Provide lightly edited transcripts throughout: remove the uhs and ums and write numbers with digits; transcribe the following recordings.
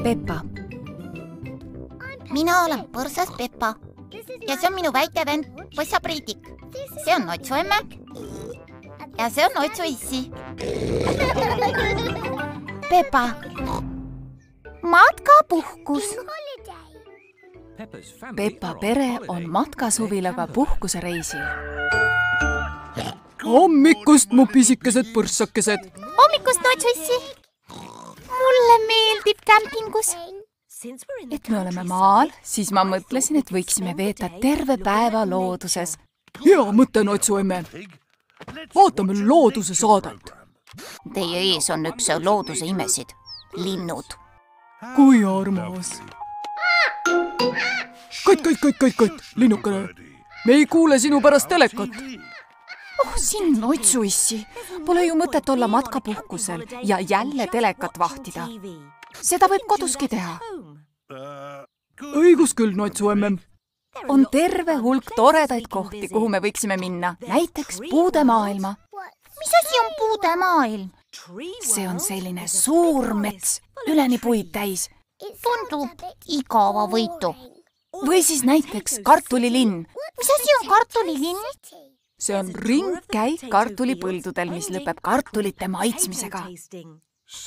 Peppa. Mina olen põrsas Peppa ja see on minu väike vend Põssa Priidik. See on Otsu emme ja see on Otsu issi. Peppa. Matkapuhkus. Peppa pere on matkasuvilaga puhkusereisil. Hommikust, mu pisikesed põrsakesed. Hommikust, Otsu issi. Mulle meeldib kämpingus. Et me oleme maal, siis ma mõtlesin, et võiksime veeta terve päeva looduses. Hea mõte, Otsu emme. Vaatame looduse saadet. Teie ees on üks looduse imesid. Linnud. Kui armas. Kait, linnukene. Me ei kuule sinu pärast telekat. Oh, siin Otsu issi. Pole ju mõtet olla matkapuhkusel ja jälle telekat vahtida. Seda võib koduski teha. Õigus küll, Otsu emme. On terve hulk toredaid kohti, kuhu me võiksime minna. Näiteks puudemaailma. Mis asi on puudemaailm? See on selline suur mets, üleni puid täis. Tundub igava võitu. Või siis näiteks kartulilinn. Mis asi on kartulilinn? See on ringkäik kartulipõldudel, mis lõpeb kartulite maitsmisega.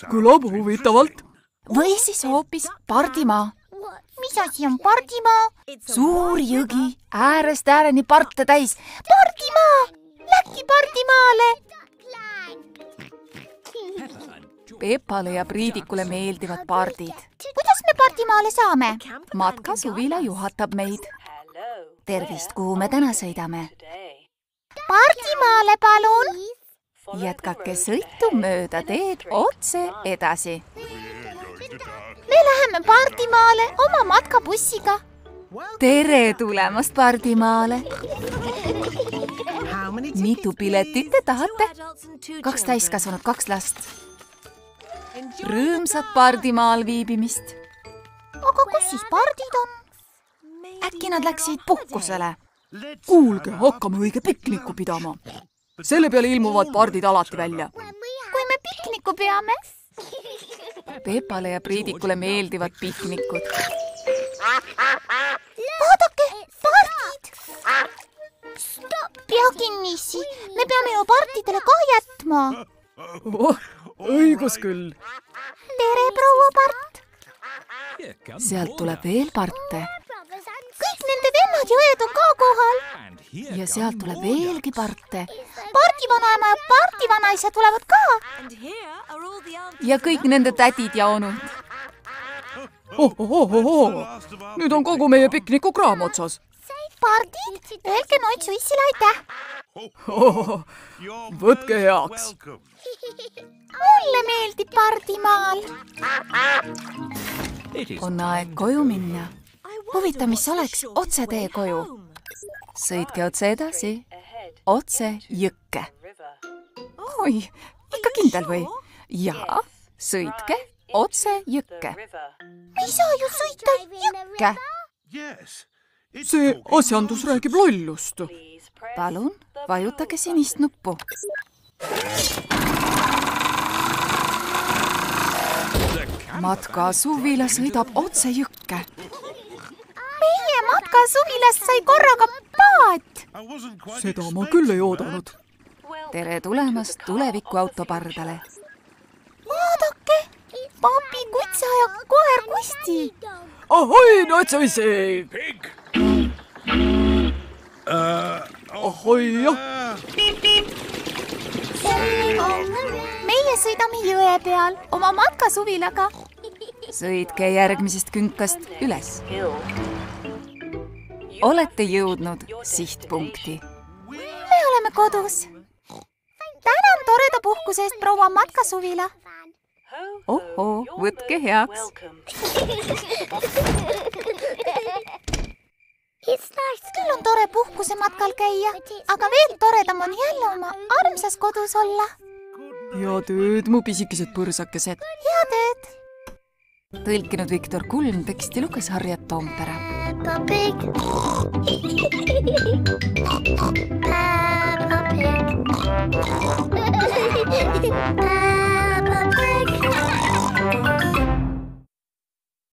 Kõlab huvitavalt. Või siis hoopis pardimaa. Mis asi on pardimaa? Suur jõgi, äärest ääreni parte täis. Pardimaa! Läki pardimaale! Peppale ja Priidikule meeldivad pardid. Kuidas me pardimaale saame? Matkasuvila juhatab meid. Tervist, kuhu me täna sõidame? Pardimaale, palun! Jätkake sõitu mööda teed otse edasi. Me läheme pardimaale oma matkabussiga. Tere tulemast pardimaale! Mitu piletit te tahate? 2 täiskasvanud, 2 last. Rõõmsat pardimaal viibimist. Aga kus siis pardid on? Äkki nad läksid puhkusele? Kuulge, hakkame õige pikniku pidama. Selle peale ilmuvad pardid alati välja. Kui me pikniku peame? Peppale ja Priidikule meeldivad piknikud. Vaadake, pardid! Pea kinnissi, me peame ju pardidele ka jätma. Õigus küll. Tere, proua part! Sealt tuleb veel parte. Kõik nende vennad ja õed on ka kohal. Ja sealt tuleb veelgi parte. Pardivanaema ja pardivanaisa tulevad ka. Ja kõik nende tädid ja onud. Nüüd on kogu meie pikniku kraam otsas. Pardid, öelge Otsu issile aitäh. Võtke heaks. Mulle meeldib pardimaal. On aeg koju minna. Huvita, mis oleks otse tee koju. Sõitke otse edasi. Otse jõkke. Oi, ikka kindel või? Jaa, sõitke otse jõkke. Me ei saa ju sõita jõkke. See asjandus räägib lollust. Palun, vajutage sinist nuppu. Matkasuvila sõidab otse jõkke. Meie matkasuvilast sai korraga paat. Seda ma küll ei oodanud. Tere tulemast tulevikuauto pardale. Vaadake, papi Kutsa ja koer Kusti. Ahoi, Otsu issi! Ahoi, jah. Meie sõidame jõe peal oma matkasuvilaga. Sõitke järgmisest künkast üles. Olete jõudnud sihtpunkti. Me oleme kodus. Tänan toreda puhkuse eest, proua matkasuvila. Ohoo, võtke heaks. Küll on tore puhkusematkal käia, aga veel toredam on jälle oma armsas kodus olla. Head ööd, mu pisikesed põrsakesed. Head ööd! Tõlkinud Viktor Kulm, teksti luges Harriet Toompere. Peppa Pig.